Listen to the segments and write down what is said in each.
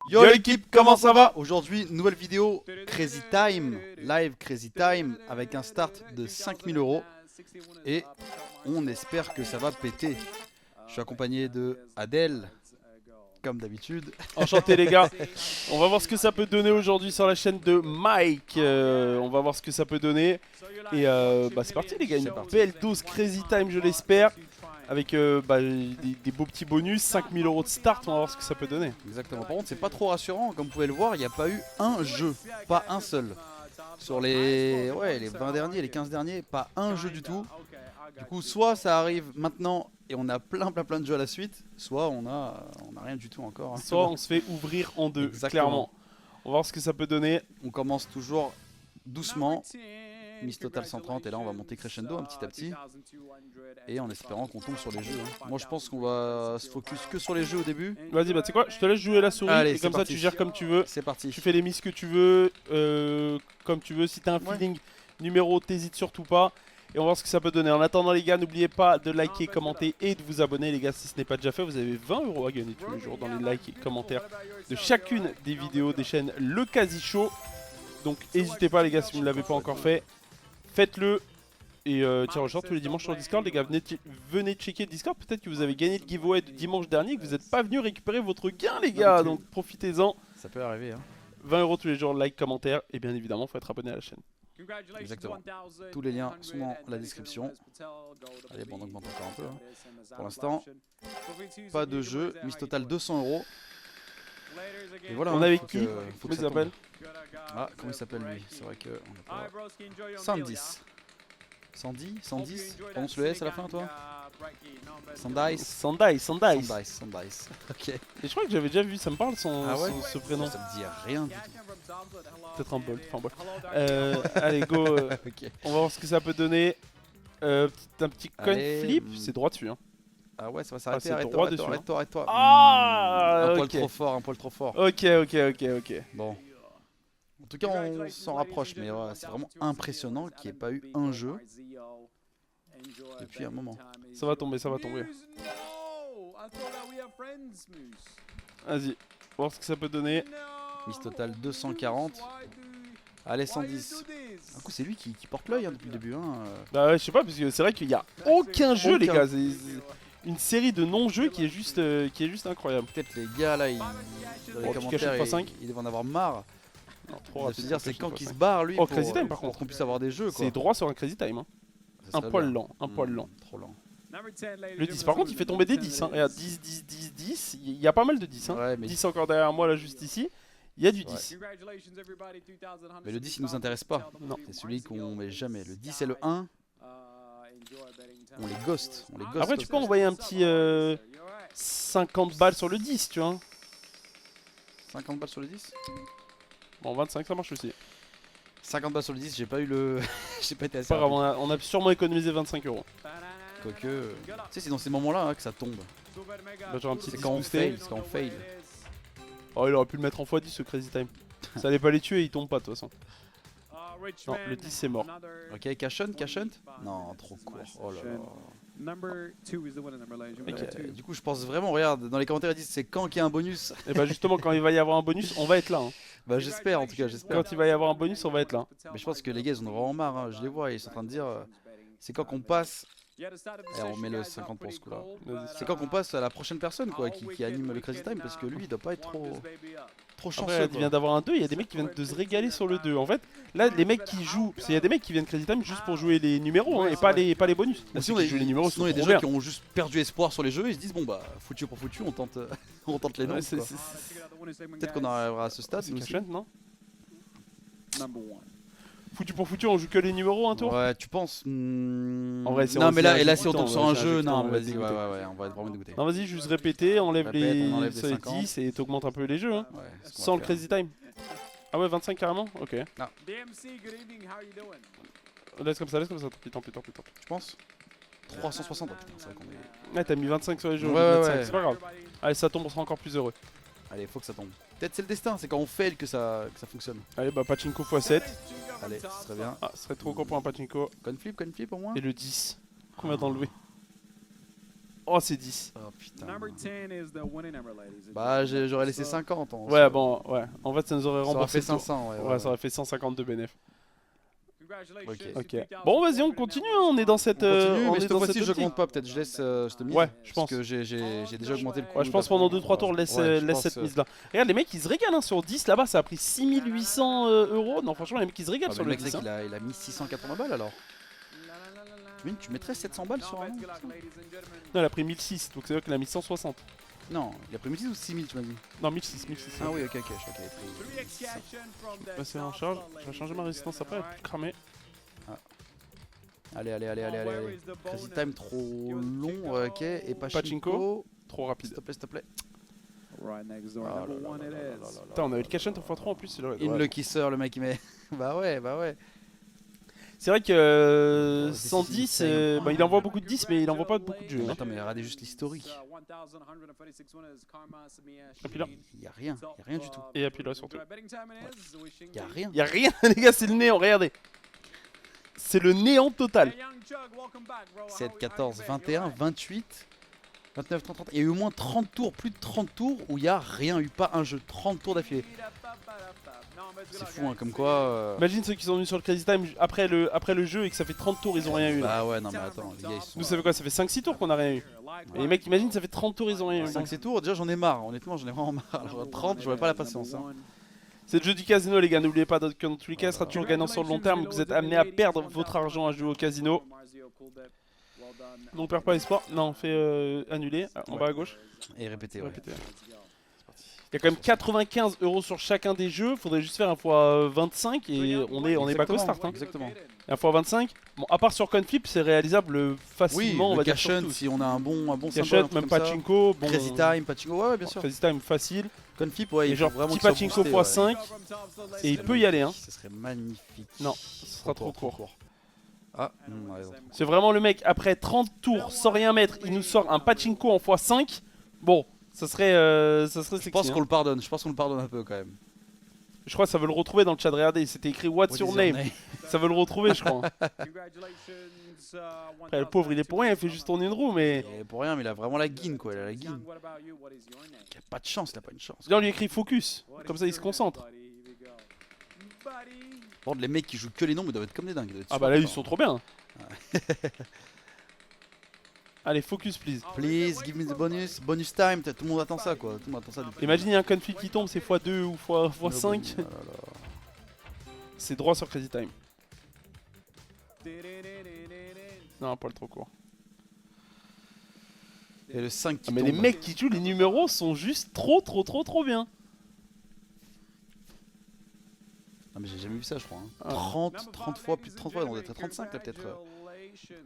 Yo l'équipe, comment ça va? Aujourd'hui, nouvelle vidéo Crazy Time, live Crazy Time avec un start de 5000 € et on espère que ça va péter. Je suis accompagné de Adèle, comme d'habitude. Enchanté les gars, on va voir ce que ça peut donner aujourd'hui sur la chaîne de Mike. On va voir ce que ça peut donner. Et c'est parti les gars, une belle dose Crazy Time je l'espère. Avec des beaux petits bonus, 5000 € de start, on va voir ce que ça peut donner. Exactement, par contre c'est pas trop rassurant, comme vous pouvez le voir, il n'y a pas eu un jeu, pas un seul. Sur les 20 derniers, les 15 derniers, pas un jeu du tout. Du coup, soit ça arrive maintenant et on a plein de jeux à la suite, soit on a rien du tout encore. Soit on se fait ouvrir en deux, clairement. On va voir ce que ça peut donner. On commence toujours doucement, mise totale 130 et là on va monter crescendo un petit à petit. Et en espérant qu'on tombe sur les jeux. Moi je pense qu'on va se focus que sur les jeux au début. Vas-y, bah tu sais quoi, je te laisse jouer la souris. Allez, et comme ça tu gères comme tu veux. C'est parti. Tu fais les mises que tu veux, comme tu veux. Si t'as un feeling numéro, t'hésites surtout pas. Et on va voir ce que ça peut donner. En attendant les gars, n'oubliez pas de liker, commenter et de vous abonner les gars si ce n'est pas déjà fait. Vous avez 20 € à gagner tous les jours dans les likes et commentaires de chacune des vidéos des chaînes Le Quasi Show. Donc n'hésitez pas les gars si vous ne l'avez pas encore fait. Faites-le. Et tiens, genre tous les dimanches sur Discord, les gars, venez checker le Discord. Peut-être que vous avez gagné le giveaway de dimanche dernier et que vous n'êtes pas venu récupérer votre gain, les gars. Donc profitez-en. Ça peut arriver. 20 € tous les jours, like, commentaire. Et bien évidemment, il faut être abonné à la chaîne. Exactement. Tous les liens sont dans la description. Allez, bon, on augmente encore un peu. Pour l'instant, pas de jeu. Mise totale 200 €. Et voilà, on avait qui? Comment il s'appelle? Ah, comment il s'appelle lui? C'est vrai que on a pas... 110. 110 Prononce le S à la fin toi? Sandice. Ok. Et je crois que j'avais déjà vu, ça me parle ce prénom. Ça me dit rien du tout. Peut-être un Bolt, enfin bref. Allez go, okay. On va voir ce que ça peut donner. Un petit coin flip, c'est droit dessus. Ah ouais, ça va s'arrêter, arrête-toi. Ah, un poil trop fort. Ok. Bon. En tout cas, on s'en rapproche, mais c'est vraiment impressionnant qu'il n'y ait pas eu un jeu depuis un moment. Ça va tomber. Vas-y, on va voir ce que ça peut donner. Mise totale 240. Allez, 110. Un coup, c'est lui qui porte l'œil depuis le début. Bah ouais, je sais pas, parce que c'est vrai qu'il n'y a aucun jeu, les gars. C'est une série de non-jeux qui est juste incroyable. Peut-être les gars là, dans les commentaires, ils doivent en avoir marre. Trop rapide. C'est-à-dire, c'est quand qu'il se barre lui pour Crazy Time par contre. Qu'on puisse avoir des jeux. C'est droit sur un Crazy Time. Un poil lent. Trop lent. Le 10 par contre il fait tomber des 10. Regarde, 10. Il y a pas mal de 10. Ouais, mais 10 encore derrière moi là juste ici. Il y a du 10. Mais le 10 il nous intéresse pas. Non. C'est celui qu'on met jamais. Le 10 et le 1. On les ghost. Après tu peux envoyer un petit 50 balles sur le 10 tu vois. 50 balles sur le 10. Bon 25 ça marche aussi. 50 balles sur le 10, j'ai pas eu le... j'ai pas été assez pas grave, on a sûrement économisé 25 €. Quoique... Tu sais c'est dans ces moments là que ça tombe. Là, genre un petit c'est quand on fail. Oh il aurait pu le mettre en x10 ce Crazy Time. Ça allait pas les tuer, il tombe pas de toute façon. Non, le 10 c'est mort. Ok, cash hunt. Non, trop court. Oh là là. Du coup je pense vraiment, regarde, dans les commentaires ils disent c'est quand qu'il y a un bonus. Et bah justement quand il va y avoir un bonus, on va être là. Bah j'espère en tout cas, Quand il va y avoir un bonus, on va être là. Mais je pense que les gars ils en ont vraiment marre, je les vois, ils sont en train de dire c'est quand qu'on passe. Et on met le 50 pour ce coup là. C'est quand qu'on passe à la prochaine personne quoi, qui anime le Crazy Time parce que lui il doit pas être trop chanceux. Après, il vient d'avoir un 2, il y a des mecs qui viennent de se régaler sur le 2. En fait, là les mecs qui jouent, il y a des mecs qui viennent Crazy Time juste pour jouer les numéros et pas les bonus. Sinon il y a des gens qui ont juste perdu espoir sur les jeux, ils se disent bon bah foutu pour foutu, on tente les noms. Peut-être qu'on arrivera à ce stade. C'est Cashent, non? Foutu pour foutu, on joue que les numéros un tour? Ouais, tu penses En vrai, non, mais là si on tombe sur un jeu, non, vas-y, ouais, on va être vraiment dégoûté. Non, vas-y, juste répéter, enlève les 10 et t'augmentes un peu les jeux. Sans le Crazy Time. Ah ouais, 25 carrément? Ok. Laisse comme ça, tant pis. Tu penses 360, oh putain, c'est vrai qu'on est... Ouais, t'as mis 25 sur les jeux, ouais. C'est pas grave. Allez, ça tombe, on sera encore plus heureux. Allez, faut que ça tombe. Peut-être c'est le destin, c'est quand on fail que ça fonctionne. Allez, bah pachinko x7. Allez, ce serait bien. Ah, ce serait trop con pour un pachinko. Coin flip au moins. Et le 10. Combien d'enlever? Oh, c'est 10. Oh putain. Number 10 is the winning number, ladies and Bah gentlemen. j'aurais laissé So, 50 en Ouais, soi. bon, ouais. En fait, ça nous aurait Ça aurait remboursé fait le tour. 500, ouais. Ouais, ça aurait fait 150 de bénéf. congratulations, Ok. Ok. Bon, vas-y, on continue. Hein, on est dans cette. On continue, on mais est cette dans fois-ci cette je optique. compte pas, peut-être je laisse cette mise. Ouais, je Parce pense. que j'ai déjà augmenté le coût. Ouais, je pense pendant 2-3 tours, laisse, Ouais, je laisse pense, cette mise-là. Regarde, les mecs, ils se régalent hein, sur 10. Là-bas, ça a pris 6800 euros. Non, franchement, les mecs, ils se régalent Ah, sur mais le le mec, 10. c'est Hein. qu'il a mis 680 balles alors. Tu mettrais 700 balles sur un nom? Non, il a pris 1006, donc c'est vrai qu'il a mis 160. Non, il a pris 1000 ou 6000 tu m'as dit? Non, 1006, 1006. Ah oui, ok, je crois qu'il avait pris. Passer en charge. Je vais changer ma résistance après, elle est plus cramée. Allez. Crazy Time trop long, ok. Et Pachinko. Pachinko. Trop rapide. S'il te plaît. Right next door, Ah number là 1 là it là là is. là là. Putain, on avait le cash-out en x3 en plus. C'est In le kisser, le mec il met. Bah ouais. C'est vrai que Oh, c'est 110, insane. bah, il envoie beaucoup de 10, mais il envoie pas beaucoup de jeux. Hein. Attends, mais regardez juste l'historique. Et puis là. Il y a rien du tout. Et puis là, surtout. Il y a rien. Il y a rien, les gars, c'est le néant, regardez. C'est le néant total. 7, 14, 21, 28, 29, 30, 30. Il y a eu au moins 30 tours, plus de 30 tours où il n'y a rien eu, pas un jeu. 30 tours d'affilée. C'est fou, hein, comme quoi. Imagine ceux qui sont venus sur le Crazy Time après le jeu et que ça fait 30 tours, ils ont rien eu. Là. Bah ouais, non, mais attends, les gars, ils sont. Nous, ça fait quoi? Ça fait 5-6 tours qu'on a rien eu. Et les mecs, imagine, ça fait 30 tours, ils ont rien eu. 5-6 tours, déjà j'en ai marre, honnêtement, j'en ai vraiment marre. Alors 30, j'aurais pas la patience. Hein. C'est le jeu du casino, les gars. N'oubliez pas que dans tous les cas, ce sera toujours gagnant sur le long terme. Vous êtes amené à perdre votre argent à jouer au casino. Donc, perd pas espoir. Non, on fait annuler en bas à gauche. Et répétez, ouais. Répétez. Il y a quand même 95 € sur chacun des jeux. Faudrait juste faire un fois 25 et on est back au start. Hein. Exactement. Et un fois 25. Bon, à part sur Conflip, c'est réalisable Oui, facilement. On va le dire cash sur hunt, tout. si on a un bon symbole, un Cachette, truc même comme ça. Pachinko. Bon, Crazy Time, Pachinko, ouais, bien sûr. Crazy Time facile. Conflip, ouais, Et il genre faut vraiment petit que ça Pachinko booste, ouais. x5. Et il peut y aller. Hein. Ce serait magnifique. Non, ce sera trop court. Ah, on a raison. C'est vraiment le mec, après 30 tours sans rien mettre, il nous sort un Pachinko en x5. Bon, ça serait sexy. Je pense hein. qu'on le pardonne, un peu quand même. Je crois que ça veut le retrouver dans le chat. Regardez, c'était écrit What's your name. Ça veut le retrouver, je crois. Après, le pauvre, il est pour rien, il fait juste tourner une roue, mais. Et pour rien, mais il a vraiment la guine quoi, il a la guine. Il a pas de chance, il a pas une chance. Là, on lui écrit Focus. Comme ça, il se concentre. Bon, les mecs qui jouent que les nombres, ils doivent être comme des dingues. Ils doivent être Ah bah là, super ils sont trop bien. Allez, Focus, please. Please, give me the bonus. Bonus time, tout le monde attend ça quoi. Tout le monde attend ça depuis. Imagine, il y a un conflit qui tombe, c'est x2 ou x5. Oh là là. C'est droit sur Crazy Time. Non, un poil trop court. Et le 5 qui Ah, mais tombe. les mecs qui jouent les numéros sont juste trop bien. Non mais j'ai jamais vu ça je crois. Hein. Ah. 30 fois, plus de 30 fois, on doit être à 35 là peut-être.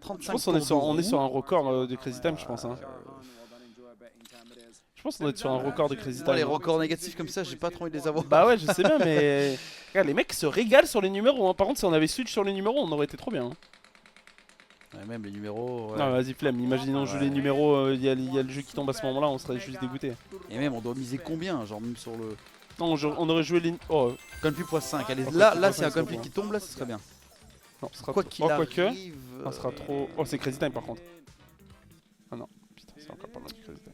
35 Je pense qu'on est sur un record de Crazy Time, je pense. Hein. Je pense qu'on doit être sur un record de Crazy Moi, les Time. records négatifs comme ça, j'ai pas trop envie de les avoir. Bah ouais, je sais bien, mais. Regarde, les mecs se régalent sur les numéros. Hein. Par contre, si on avait switch sur les numéros, on aurait été trop bien. Hein. Ouais, même les numéros. Ouais. Non, vas-y, flemme. Imaginons jouer les numéros, il y a le jeu qui tombe à ce moment-là, on serait juste dégoûté. Et même on doit miser combien, genre même sur le. Non, on aurait joué les. Oh, Conflit x5. Allez, Oh, là, Conflit là x5, c'est un c'est conflit bon. qui tombe là, ce serait bien. non, ce sera Quoi trop- qu'il oh, arrive. quoique. Ça sera trop. Oh, c'est Crazy Time par contre. Ah non, putain, c'est encore pas loin du Crazy Time.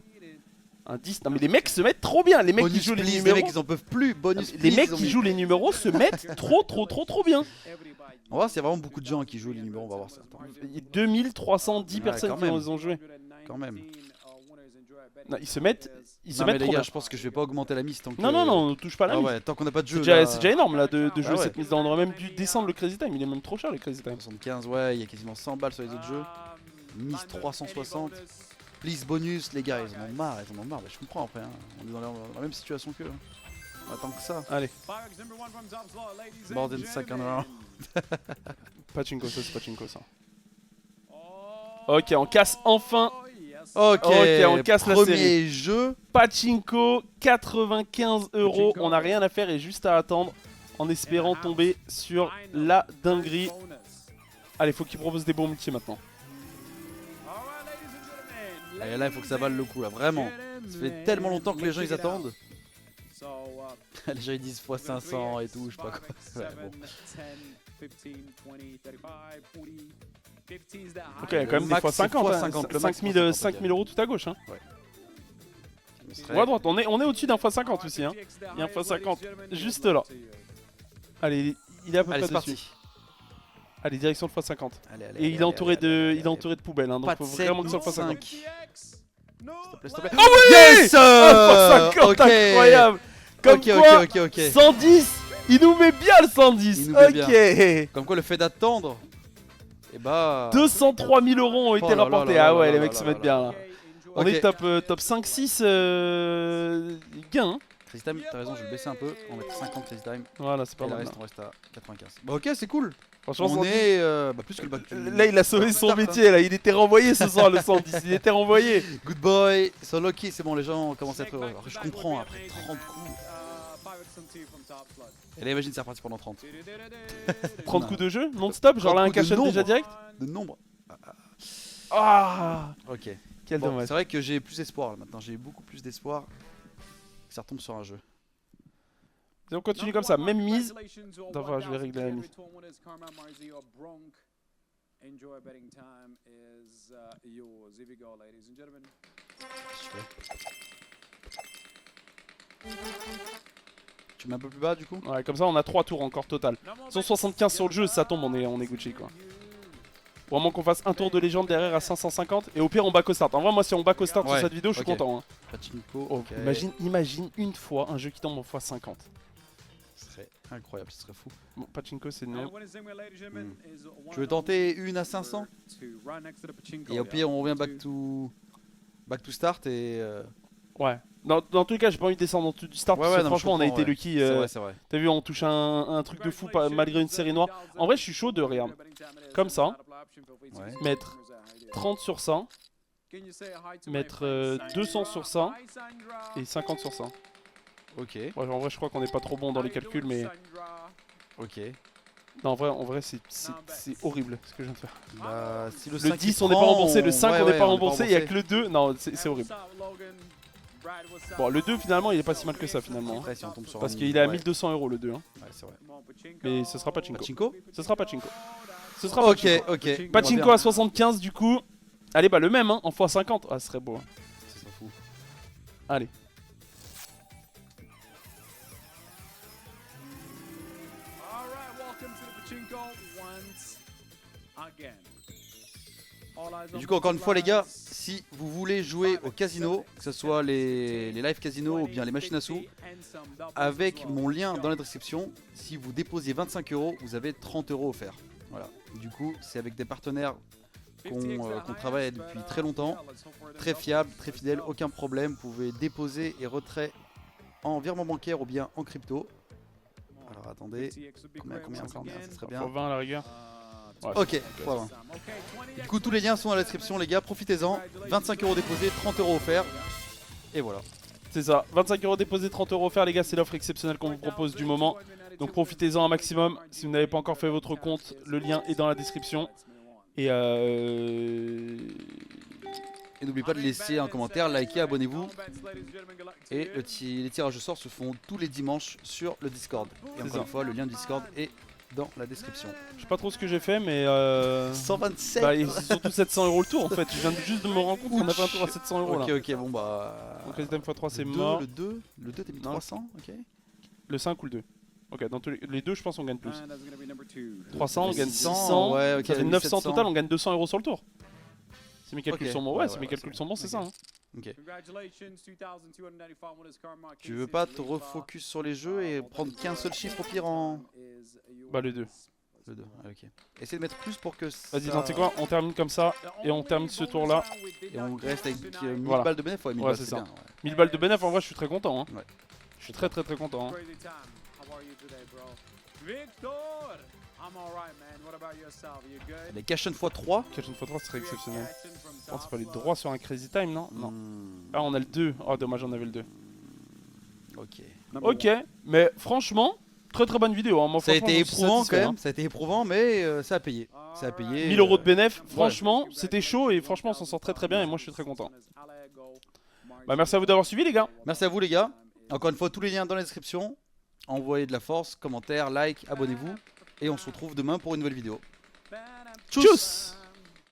Un 10. Non, mais les mecs se mettent trop bien. Les mecs Bonus qui jouent les please, numéros. les mecs ils en peuvent plus. Bonus Les please, mecs ils ont qui mis- jouent les numéros se mettent trop bien. On va voir s'il y a vraiment beaucoup de gens qui jouent les numéros, on va voir ça. Attends. Il y a 2310 Ouais, personnes quand qui même. ont joué. Quand même. Non, ils se mettent Non mais les trop gars, bien. je pense que je vais pas augmenter la mise tant que. Non, on ne touche pas la Ah mise. ouais, tant qu'on n'a pas de jeu. C'est déjà énorme là de jouer ouais. cette mise là. On aurait même dû descendre le Crazy Time. Il est même trop cher le Crazy Time. 75, ouais, il y a quasiment 100 balles sur les autres jeux. Mise 360. Please bonus, les gars, ils en ont marre, Bah, je comprends après, hein. On est dans la même situation qu'eux. Hein. On attend que ça. Allez, More than second round. Pachinko, ça c'est Pachinko ça. Ok, on casse enfin Ok, on casse la premier série. jeu. Pachinko, 95 €. On n'a rien à faire et juste à attendre en espérant tomber sur la dinguerie. Allez, faut qu'il propose des bons multis maintenant. Et là, il faut que ça vaille le coup, là, vraiment. Ça fait tellement longtemps que les gens ils attendent. Les gens ils disent x500 et tout, je sais pas quoi. Ouais, bon. Ok, il y a quand même des max, fois c'est 50. fois hein. 50, le max, 5000 c'est 5000 euros tout à gauche. Hein. Ce serait- Ou à droite, on est au-dessus d'un fois 50 aussi. Hein. Il y a un fois 50 juste là. Allez, il est à peu Allez, près c'est dessus. parti. Allez, direction le x50. Allez, allez, Et il est entouré de poubelles, hein, donc Pas faut de vraiment que ce 7, soit le x50. 5. S'il te plaît, s'il te plaît. Ah oui, Yes, x50, ok. incroyable. Comme Ok, quoi, ok. 110, il nous met bien le 110. Il nous met Ok. Comme quoi, le fait d'attendre, et bah. 203 000 euros ont été Oh là là rapportés. là Ah là ouais, là les là mecs là se là mettent là bien là. là. On Ok. est top 5-6 gains. Hein. Crazy Time, t'as raison, je vais le baisser un peu. On va mettre 50 Crazy Time. Voilà, c'est pas Et le mal. reste, on reste à 95. Bah, ok, c'est cool. Franchement, On 110. est plus que le bac. Là, il a sauvé son métier. Là, il était renvoyé ce soir, le 110. Il était renvoyé. Good boy, so lucky, c'est bon, les gens commencent à être heureux. Alors, je comprends, après 30 coups. Et là, imagine, c'est reparti pendant 30. 30 coups de jeu, non-stop. Genre là, un 30 coups de cachot déjà nombre. direct. De nombre. Ah, Ok. quel Bon, dommage. c'est vrai que j'ai plus d'espoir là maintenant, j'ai beaucoup plus d'espoir que ça retombe sur un jeu. Et on continue comme ça, même mise. Attends, je vais régler la mise. Tu mets un peu plus bas du coup? Ouais, comme ça, on a 3 tours encore total. 175 sur le jeu, ça tombe, on est Gucci quoi. Vraiment qu'on fasse un tour de légende derrière à 550 et au pire on back au start. En vrai, moi, si on back au start sur Ouais, cette vidéo, je suis ok. content. Hein. Pachinko, Oh, ok. imagine une fois un jeu qui tombe en x50. Ce serait incroyable, ce serait fou. Bon, Pachinko, c'est non. Tu veux tenter une à 500? Et au pire, on revient back to start et. Ouais. Dans tous les cas, j'ai pas envie de descendre en dessous du start. Ouais, parce ouais, que non, franchement, on a je comprends, été ouais. lucky. C'est vrai, c'est vrai. T'as vu, on touche un truc de fou malgré une série noire. En vrai, je suis chaud de regarde. Comme ça. Ouais. Mettre 30 sur ça. Mettre 200 sur ça. Et 50 sur ça. Ok, Ouais, en vrai, je crois qu'on n'est pas trop bon dans les calculs, mais. ok. Non, en vrai c'est horrible ce que je viens de faire. Bah, si le, Le 5 10, il on n'est pas prend, remboursé. Le 5, ouais, on n'est ouais, pas remboursé. Il n'y a que le 2. Non, c'est C'est horrible. Bon, le 2, finalement, il est pas si mal que ça, finalement. Hein. Après, si on tombe sur Parce un- qu'il est à ouais. 1200 euros le 2. Hein. Ouais, c'est vrai. Mais ce sera Pachinko. Pachinko? Ce sera Pachinko. Ce sera Ok, Pachinko. ok. Pachinko à 75, du coup. Allez, bah le même, hein, en x50. Ah, ce serait beau. Hein. Ça serait fou. Allez. Et du coup, encore une fois, les gars, si vous voulez jouer au casino, que ce soit les live casino ou bien les machines à sous, avec mon lien dans la description, si vous déposez 25 €, vous avez 30 € offerts. Voilà. Du coup, c'est avec des partenaires qu'on travaille depuis très longtemps, très fiables, très fidèles, aucun problème. Vous pouvez déposer et retrait en virement bancaire ou bien en crypto. Alors attendez, combien ça serait bien. Pour 20 à la rigueur. Ouais, Ok, c'est faut avoir. Du coup, tous les liens sont dans la description, les gars. Profitez-en. 25 € déposés, 30 € offerts. Et voilà. C'est ça. 25 € déposés, 30 € offerts, les gars. C'est l'offre exceptionnelle qu'on vous propose du moment. Donc profitez-en un maximum. Si vous n'avez pas encore fait votre compte, le lien est dans la description. Et Et n'oubliez pas de laisser un commentaire, liker, abonnez-vous. Et les tirages au sort se font tous les dimanches sur le Discord. Et C'est encore ça. une fois, le lien du Discord est dans la description. je sais pas trop ce que j'ai fait, mais 127 bah, c'est surtout 700 € le tour en fait. Je viens juste de me rendre compte qu'on a fait un tour à 700 € Ok, là. ok, bon bah. Donc Crazy Time x3 c'est le mort. 2, le 2 t'as mis Non. 300, ok. Le 5 ou le 2. Ok, dans tous les deux, je pense qu'on gagne plus. 300, 300, on gagne 600. ouais, ok, Ça fait 900 700. total, on gagne 200 € sur le tour. Si mes calculs Ok, sont bons, ouais, si ouais, mes ouais, calculs c'est sont bons, c'est ok. ça. Hein. Ok. Tu veux pas te refocus sur les jeux et prendre qu'un seul chiffre au pire en. Bah, le 2. Le 2, ah, ok. Essaye de mettre plus pour que ça. Vas-y, tu sais quoi, on termine comme ça et on termine ce tour là. Et on reste avec 1000 Voilà. balles de bénéfice. Ouais, 1000 Ouais, balles, c'est c'est ça. bien. Ouais. 1000 balles de bénéf, en vrai, je suis très content. Hein. Ouais. Je suis très content. Hein. Les cash x3. Cash une fois 3 serait exceptionnel. Je pense qu'il fallait droit sur un Crazy Time, non? Non. Hmm, Ah, on a le 2. Oh, dommage, on avait le 2. ok. Ok, mais franchement, très bonne vidéo. Hein. Moi, Ça a franchement, été j'en suis éprouvant quand satisfait, même. Ça a été éprouvant, mais ça a payé. Ça a payé. 1000 € de bénéf, franchement, c'était chaud et franchement, on s'en sort très bien et moi, je suis très content. Bah, merci à vous d'avoir suivi, les gars. Merci à vous, les gars. Encore une fois, tous les liens dans la description. Envoyez de la force, commentaires, like, abonnez-vous. Et on se retrouve demain pour une nouvelle vidéo. Tchuss.